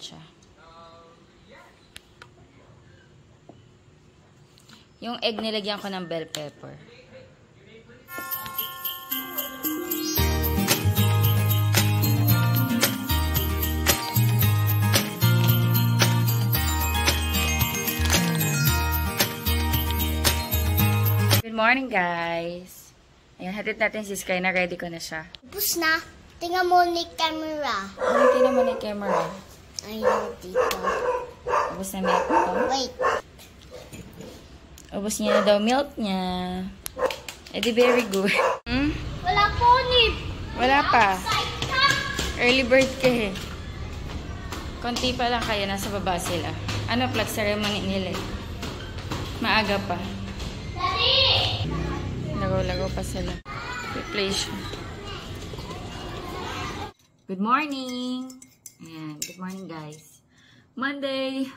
siya. Yung egg nilagyan ko ng bell pepper. Good morning, guys. Ayan, hatid natin si Sky na ready ko na siya. Tapos na. Tingnan mo ni camera. Tingnan mo na yung camera. Ayun, dito. Ubus na milk ko. Wait. Ubus niya na daw milk niya. Eh di very good. Wala po ni. Wala pa. Early bird ka eh. Konti pa lang kayo. Nasa baba sila. Ano flag ceremony nila eh. Maaga pa. Lagaw-lagaw pa sila. Replay siya. Good morning! Ayan. Good morning, guys. Monday.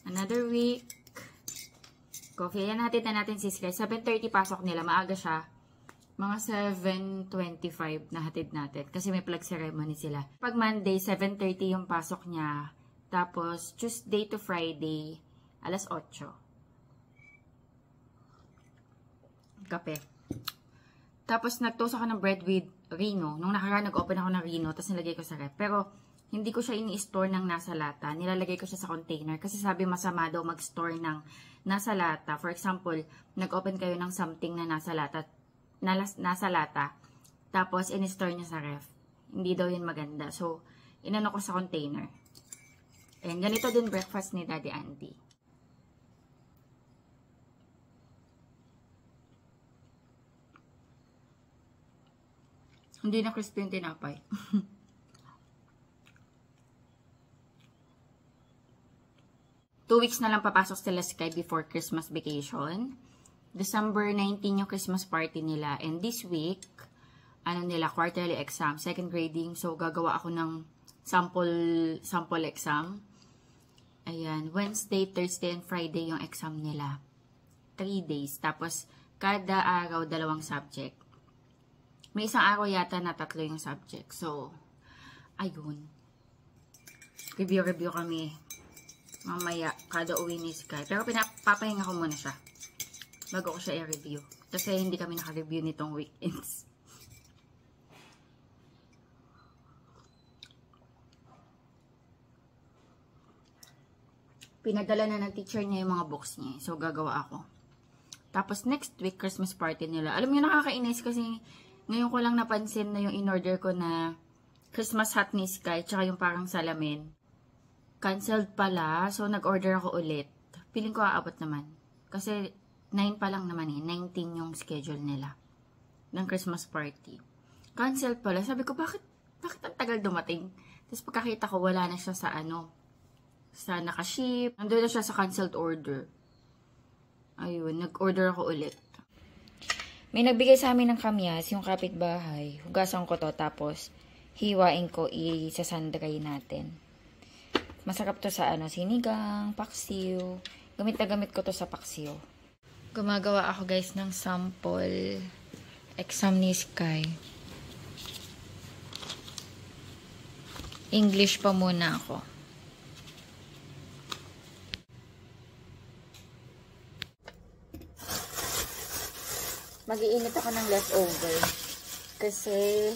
Another week. Coffee. Ayan, hatid na natin si Sky. 7:30 pasok nila. Maaga siya. Mga 7:25 na hatid natin. Kasi may flag ceremony sila. Pag Monday, 7:30 yung pasok niya. Tapos, Tuesday to Friday, alas 8. Kape. Tapos, nagtoast ako ng bread with Rino. Nung nakaraan, nag-open ako ng Rino, tapos nilagay ko sa ref. Pero, hindi ko siya ini-store ng nasa lata. Nilalagay ko siya sa container. Kasi sabi, masama daw mag-store ng nasa lata. For example, nag-open kayo ng something na nasa lata. Tapos, in-store niya sa ref. Hindi daw yun maganda. So, inano ko sa container. And ganito din breakfast ni Daddy Andy. Hindi na crispy yung tinapay. 2 weeks na lang papasok sila Sky before Christmas vacation. December 19 yung Christmas party nila. And this week, ano nila, quarterly exam, second grading. So, gagawa ako ng sample exam. Ayan, Wednesday, Thursday, and Friday yung exam nila. 3 days. Tapos, kada araw, 2 subject. May isang araw yata na 3 yung subject. So, ayun. Review kami. Mamaya, kada uwi ni Sky. Pero papahinga ko muna siya. Bago ko siya i-review. Kasi hindi kami naka-review nitong weekends. Pinadala na ng teacher niya yung mga books niya. So, gagawa ako. Tapos, next week, Christmas party nila. Alam niyo, nakakainis kasi ngayon ko lang napansin na yung in-order ko na Christmas hat ni Sky, tsaka yung parang salamin. Cancelled pala. So, nag-order ako ulit. Feeling ko aabot naman. Kasi, 9 pa lang naman eh. 19 yung schedule nila ng Christmas party. Cancelled pala. Sabi ko, bakit ang tagal dumating? Tapos, pagkakita ko, wala na siya sa sa nakaship. Nandun na siya sa cancelled order. Ayun, nag-order ako ulit. May nagbigay sa amin ng kamyas, yung kapitbahay. Hugasan ko to, tapos hiwain ko, isasandray natin. Masarap to sa sinigang, paksiw. Gamit na gamit ko to sa paksiw. Gumagawa ako guys ng sample exam ni Sky. English pa muna ako. Mag-iinit ako ng leftover. Kasi,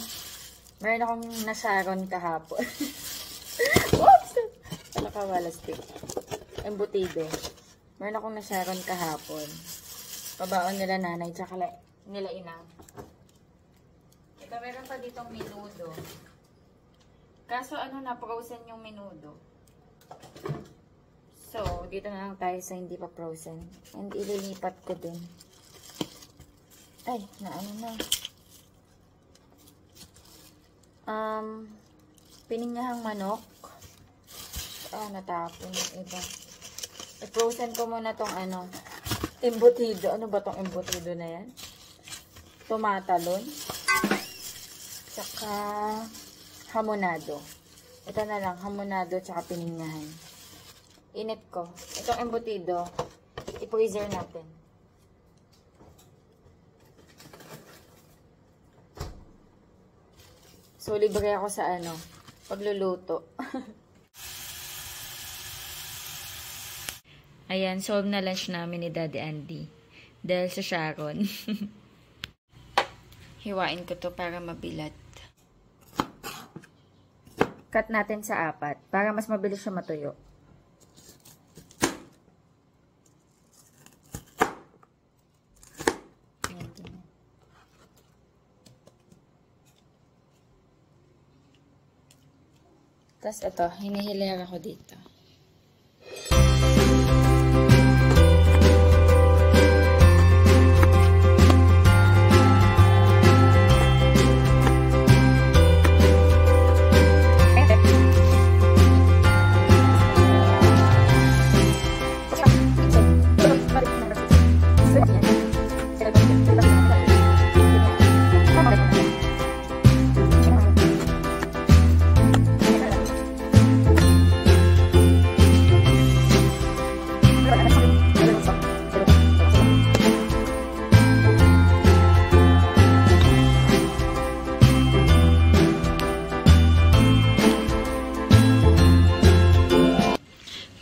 meron akong nasaron kahapon. Oops! Palakawalastik. Embutido. Meron akong nasaron kahapon. Pabaon nila nanay, tsaka nila inang. Ito, meron pa ditong menudo. Kaso, na-frozen yung menudo. So, dito na lang tayo sa hindi pa frozen. And ililipat ko din. Ay, na. Pininyahang manok. Natapon yung iba. I-frozen ko muna tong embutido. Ano ba tong embutido na yan? Tumatalon. Tsaka hamonado. Ito na lang, hamonado tsaka pininyahan. Init ko. Itong embutido, i-freezer natin. So, libre ako sa pagluluto. Ayan, solve na lunch namin ni Daddy Andy. Dahil sa Sharon. Hiwain ko to para mabilat. Cut natin sa 4 para mas mabilis siya matuyo. Tapos ito, hinihilera ko dito.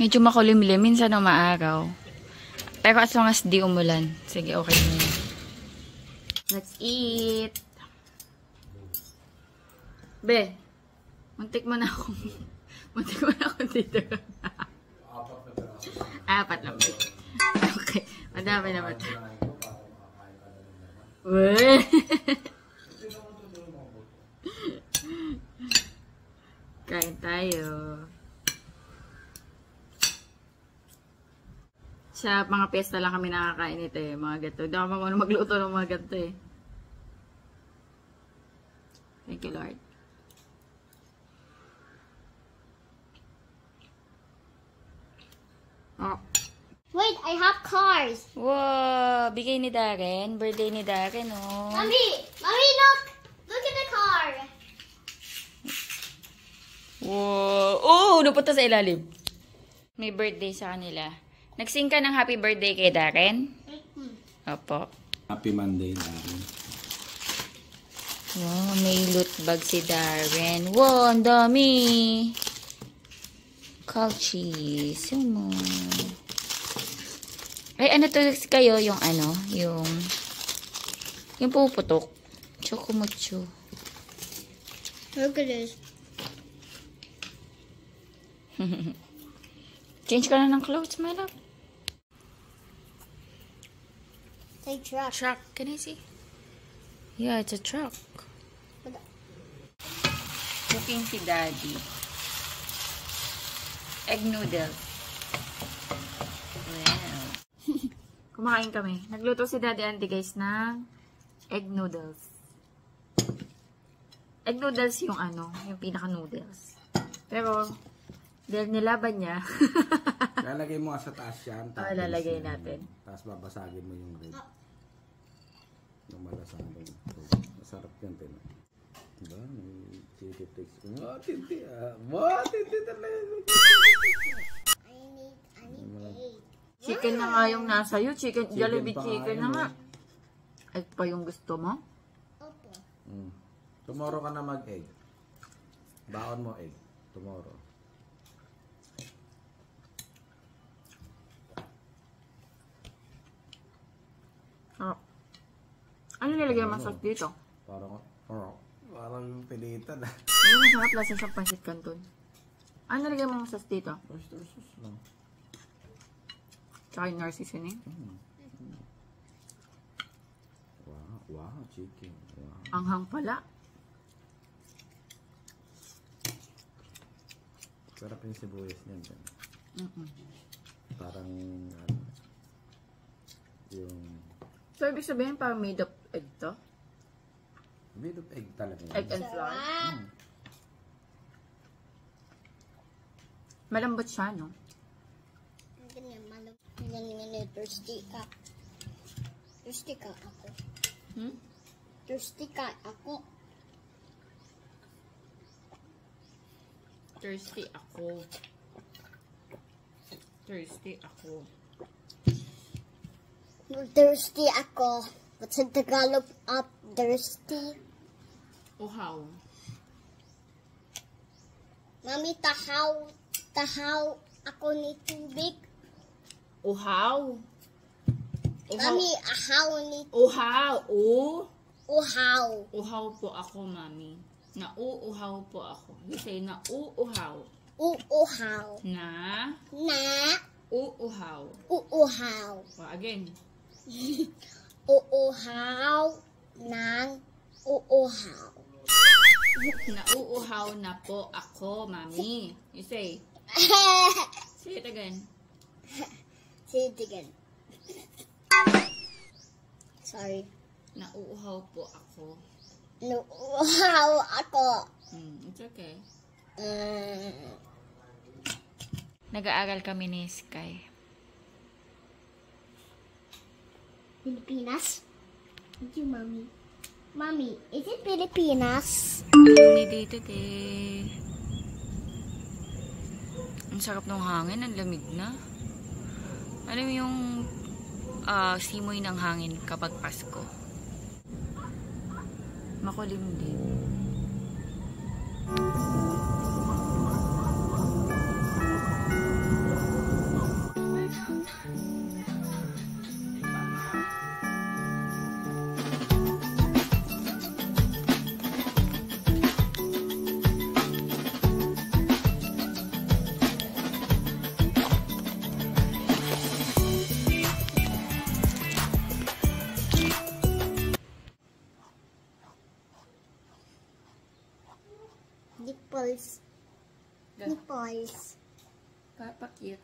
Medyo makulimlim, minsan umaaraw. Pero as long as di umulan. Sige, okay na yun. Let's eat! Be, muntik mo na ako. Muntik mo na ako dito. 4 lang. Okay, madami naman. Weh! Kain tayo. Sa mga piyesta lang kami nakakain ito eh, mga gato. Hindi ako marunong magluto ng mga gato eh. Thank you, Lord. Oh. Wait, I have cars. Wow! Bigay ni Darren. Birthday ni Darren, oh. Mommy! Mommy, look! Look at the car. Wow! Oh! Napunta sa ilalim. May birthday sa kanila. Nagsing ka ng happy birthday kay Darren? Opo. Happy Monday, Darren. Wow, may loot bag si Darren. Wow, ang dami. Culchies. Sumo. Ay, ano to kayo? Yung ano? Yung puputok. Chocomucho. Look at this. Change ka na ng clothes, my love. Say truck. Truck. Can I see? Yeah, it's a truck. Cooking si Daddy. Egg noodles. Wow. Kumakain kami. Nagluto si Daddy Andy guys ng egg noodles. Egg noodles yung ano, yung pinaka noodles. Pero, dahil nilaban niya. Lalagay mo sa taas yan. Lalagay natin. Tapos babasagin mo yung red. Yung malasagin. Masarap yan, Tina. Diba? May chili flakes. Tinti ah. Tinti talaga. I need 8. Chicken na nga yung nasa iyo. Chicken, Jollibee pa chicken na nga nga. Egg pa yung gusto mo? Opo. Tomorrow ka na mag-egg. Baon mo egg. Tomorrow. Oh. Ano nilagay mo sauce dito? Parang pilitan. Ano masarap lasa sa pancit canton? Ano nilagay mo sauce dito? Oyster sauce lang. Tsaka yung nor seasoning? Wow, chicken. Wow. Anghang pala. Sarap yung sibuyas niyan. Parang yung So, ibig sabihin parang made of egg to? made of egg talaga. Egg and flour? Malambot siya, no? Ganyan, malap. Ganyan, thirsty ka. Thirsty ka ako. Thirsty ka ako. Thirsty ako. Thirsty ako. Thirsty ako. What's in Tagalog of thirsty? Uhaw. Mami, tahaw ako ni tubig. Uhaw. Mommy, how ni Uhaw. uhaw. Uhaw po ako, Mami. Nauuhaw po ako. You say nauuhaw. Uuhaw. Na Na uuhaw. uuhaw. Again. Uuhaw ng uuhaw. Nauuhaw na po ako, Mami. You say. Say it again. Say it again. Sorry. Nauuhaw po ako. Uuhaw ako. It's okay. Mm. Nag-aaral kami ni Sky. Pilipinas? Thank you, Mommy. Mommy, is it Pilipinas? Gloomy day today. Ang sarap ng hangin, ang lamig na. Alam mo yung simoy ng hangin kapag Pasko. Makulim din. Nipples. Nipples. Papa-cute.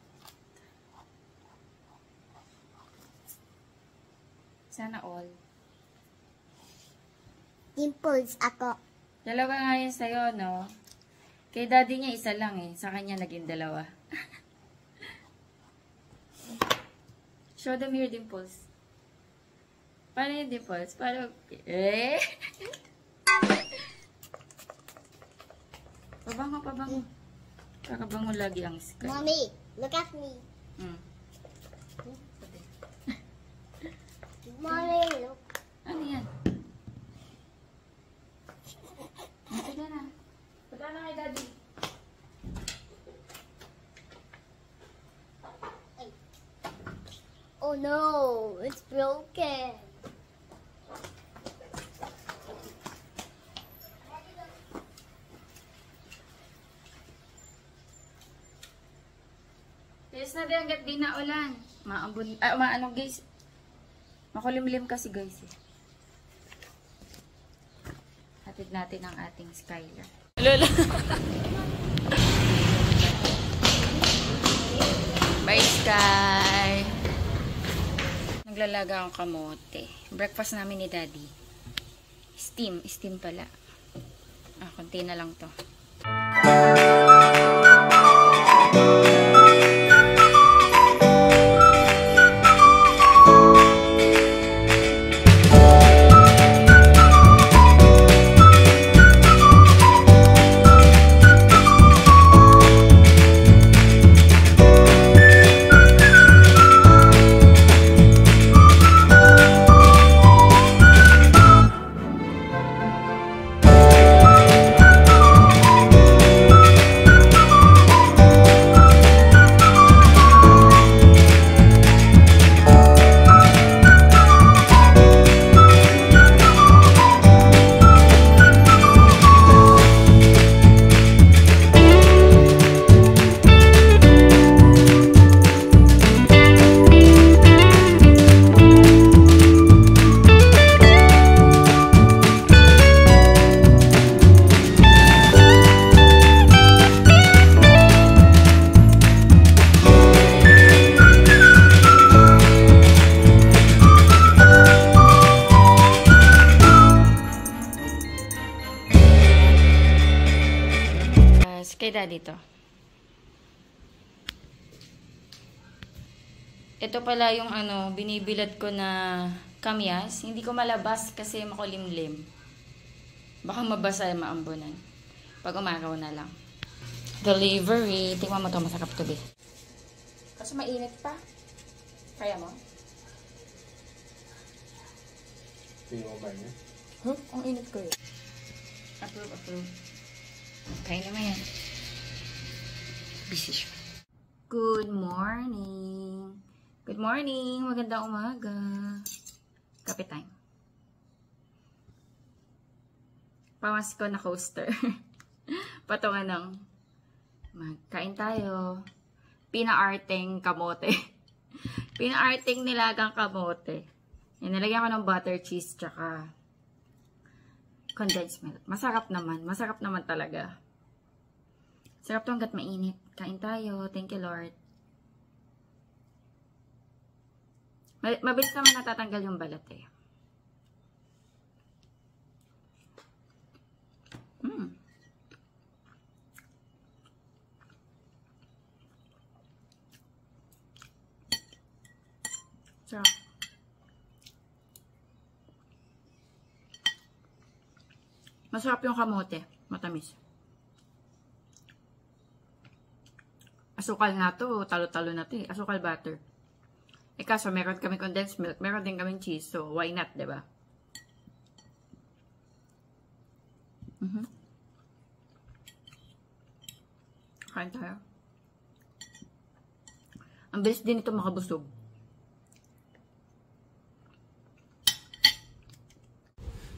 Sana all. Nipples ako. Dalawa nga yun sa'yo, no? Kay daddy niya isa lang eh. Sa kanya naging dalawa. Show them your dimples. Paano yung dimples? Paano? Eh? Pabango, pabango. Kakabango lagi ang Sky. Mommy, look at me. Mommy, look. Ano yan? Punta na. Punta na kay daddy. Oh no, it's broken. Yes na din hanggat di na ulan. Maano guys. Makulimlim kasi guys eh. Hatid natin ang ating Skylar. Lola. Bye Sky. Naglalaga ang kamote. Breakfast namin ni Daddy. Steam pala. Konti na lang to. Kay Daddy to. Ito pala yung binibilad ko na kamyas. Hindi ko malabas kasi makulimlim. Baka mabasa maambunan. Pag umagaw na lang. Delivery. Tingnan mo to, masarap to be. Kaso mainit pa. Kaya mo? Tingnan mo ba niya? Huh? Ang init ko yun. Approve. Kaya naman yan. Busy siya. Good morning. Good morning! Magandang umaga. Kape time. Pamasko na coaster. Patungan ng magkain tayo. Pinaarting kamote. Pinaarting nilagang kamote. Yan, nilagyan ko ng butter, cheese, tsaka condensed milk. Masarap naman. Masarap naman talaga. Sarap to hanggat mainit. Kain tayo. Thank you, Lord. Mabilis naman natatanggal yung balat eh. Sarap. Masarap yung kamote. Matamis. Asukal na to. Talo-talo na to eh. Asukal butter. Eh kaso meron kami condensed milk. Meron din kami cheese. So why not, diba? Kain tayo. Ang bilis din ito makabusog.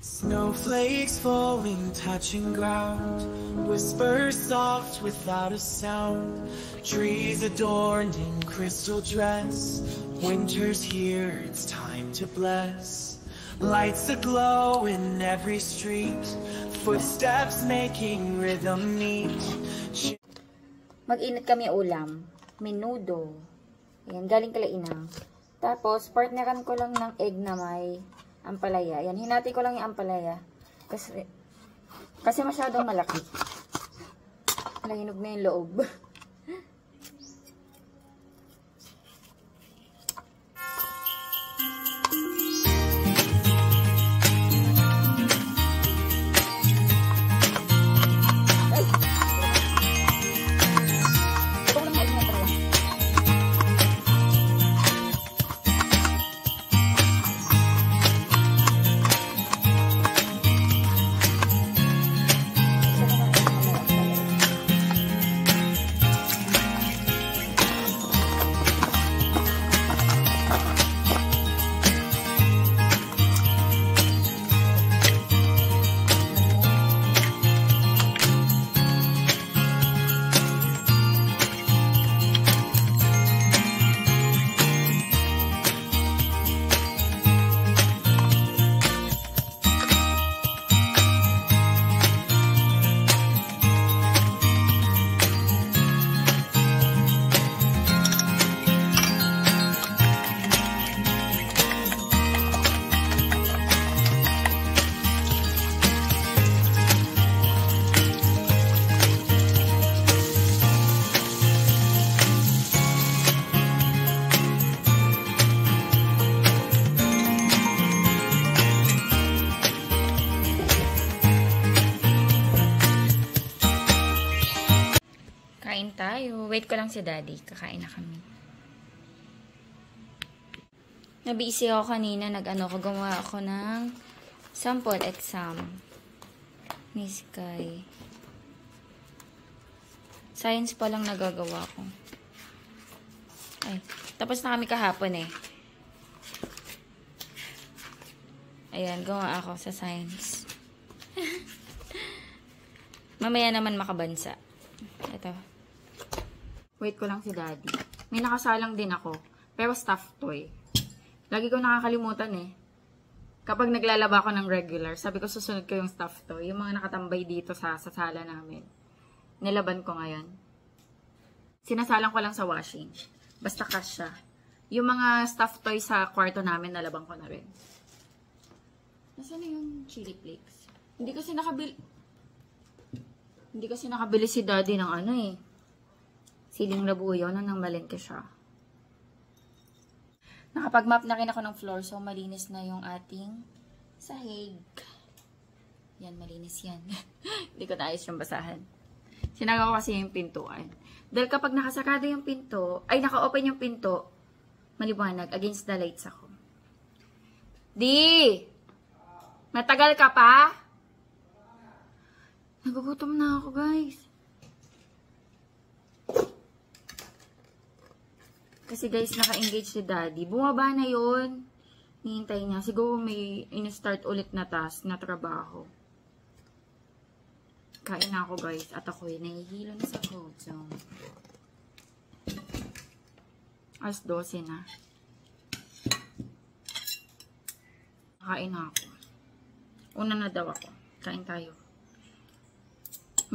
Snowflakes falling, touching ground. Whispers soft without a sound. Trees adorned in crystal dress. Winter's here, it's time to bless. Lights aglow in every street. Footsteps making rhythm neat. Mag-init kami ulam. Menudo. Ayan, galing kalainang. Tapos, partneran ko lang ng egg na may ampalaya. Yan, hinati ko lang yung ampalaya. Kasi masyadong malaki. Nahinog na yung loob. Kain tayo. Wait ko lang si Daddy. Kakain na kami. Nabisi ako kanina. Gumawa ako ng sample exam. Ni Sky. Science pa lang nagagawa ko. Ay, tapos na kami kahapon eh. Ayan, gawa ako sa science. Mamaya naman makabansa. Ito. Wait ko lang si Daddy. May nakasalang din ako. Pero stuffed toy. Lagi ko nakakalimutan eh. Kapag naglalaba ako ng regular, sabi ko susunod ko yung stuffed toy. Yung mga nakatambay dito sa sala namin. Nilaban ko ngayon. Sinasalang ko lang sa washing. Basta cash siya. Yung mga stuffed toy sa kwarto namin, nalaban ko na rin. Nasaan na yung chili flakes? Hindi kasi nakabili si Daddy ng ano eh. Siling labuyo nang malengke siya. Nakapag-map na rin ako ng floor, so malinis na yung ating sahig. Yan, malinis yan. Hindi ko naayos yung basahan. Sinagawa ko kasi yung pintuan. Dahil kapag nakasarado yung pinto, ay naka-open yung pinto, maliwanag, against the lights ako. Di! Matagal ka pa? Nagugutom na ako, guys. Kasi guys, naka-engage si daddy. Bumaba na yun. Hihintay niya. Siguro may in-start ulit na task na trabaho. Kain na ako guys. At ako'y nahihilo na sa cold zone. Alas 12 na. Kain na ako. Una na daw ako. Kain tayo.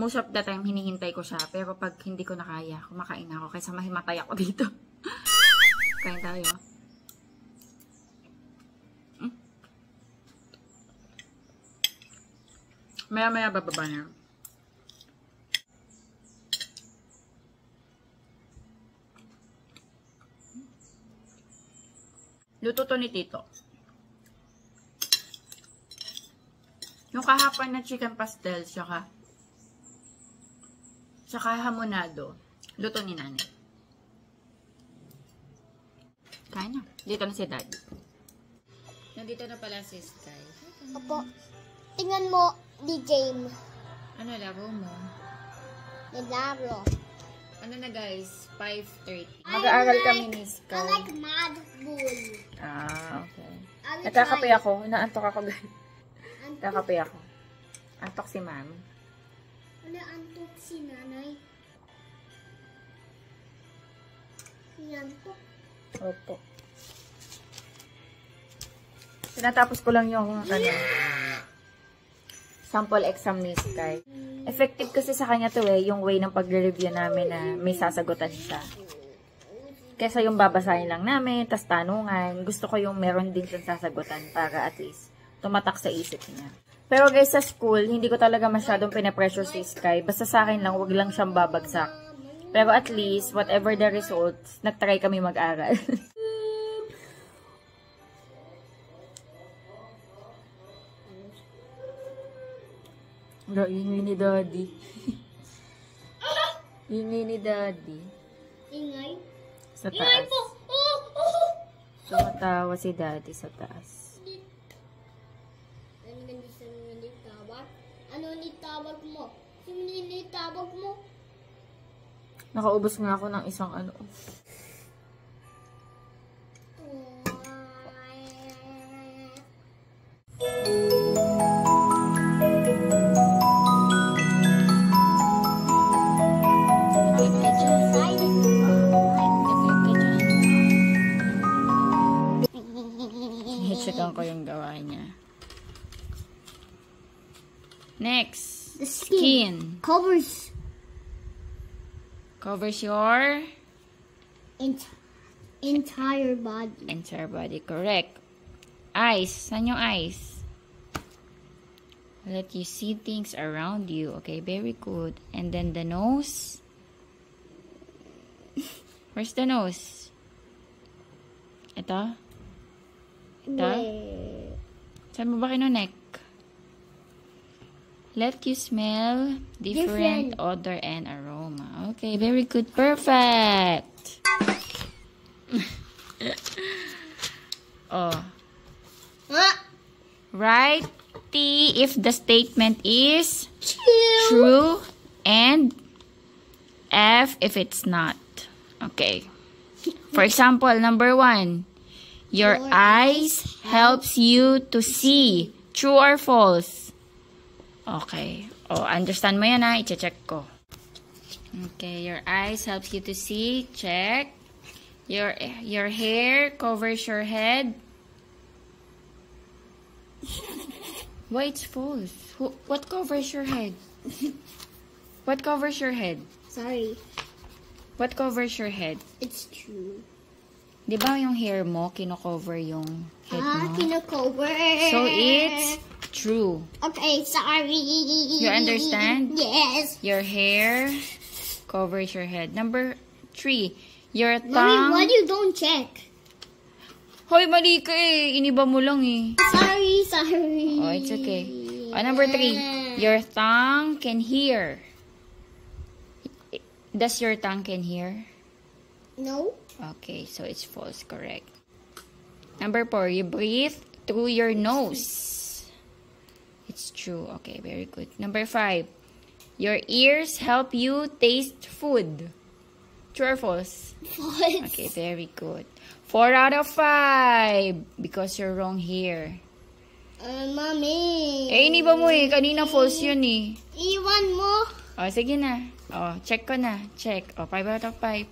Most of the time, hinihintay ko siya. Pero pag hindi ko na kaya, kumakain na ako. Kaysa mahimatay ako dito. Kain tayo. Maya-maya bababa na. Luto to ni Tito. Yung kahapon na chicken pastel, saka hamonado. Luto ni Nanay. Kain na. Dito na si Daddy. Nandito na pala si Sky. Opo. Tingnan mo, di James. Ano laro mo? Nilaro. Ano na guys? 5:30. Mag-aaral kami ni Sky. I like Mad Bull. Ah, okay. I will Nagkakape try. ako. Naantok ako guys. Nagkakape ako. Antok si Mami. Wala antok si Nanay. Sinantok. Opo. Tinatapos ko lang yung sample exam ni Sky. Effective kasi sa kanya to yung way ng pagre-review namin na may sasagutan siya. Kesa yung babasahin lang namin, tas tanungan. Gusto ko yung meron din siyang sasagutan para at least tumatak sa isip niya. Pero guys, sa school, hindi ko talaga masyadong pinapressure si Sky. Basta sa akin lang, wag lang siyang babagsak. Pero at least, whatever the results, nagtry kami mag-aral. Ingay ni Daddy. Ingay ni Daddy. Ingay? Sa taas. Ingay po! Tumatawa si Daddy sa taas. Ano ganda sa nilitawag? Ano nitawag mo? Sino nilitawag mo? Nakaubos nga ako ng isang ano. Checkan ko yung gawa niya. Next. The skin. Covers Covers your entire body. entire body. Correct. Eyes. Saan yung eyes? Let you see things around you. Okay, very good. And then the nose. Where's the nose? Ito? Ito? Saan mo ba kinonek? Let you smell different odor and aroma. Okay, very good. Perfect. Oh. Write T if the statement is true and F if it's not. Okay. For example, number 1. Your eyes helps you to see. True or false? Okay. Oh, understand mo yan ha. I-check ko. Okay. Your eyes helps you to see. Check. Your hair covers your head. Why it's false? What covers your head? What covers your head? Sorry. What covers your head? It's true. Di ba yung hair mo, kino-cover yung head mo? Kino-cover. So, it's true. Okay, sorry. You understand? Yes. Your hair covers your head. Number 3, your Mommy, tongue... why you don't check? Hoy, mali ka eh. Iniba mo lang eh. Sorry. Oh, it's okay. Number 3, your tongue can hear. Does your tongue can hear? No. Okay, so it's false, correct. Number 4, you breathe through your nose. It's true. Okay, very good. Number 5, your ears help you taste food. True or false? False. Okay, very good. 4 out of 5. Because you're wrong here. Mommy. Eh, iniba mo eh. Kanina false yun eh. Iwan mo. O, sige na. O, check ko na. Check. O, 5 out of 5.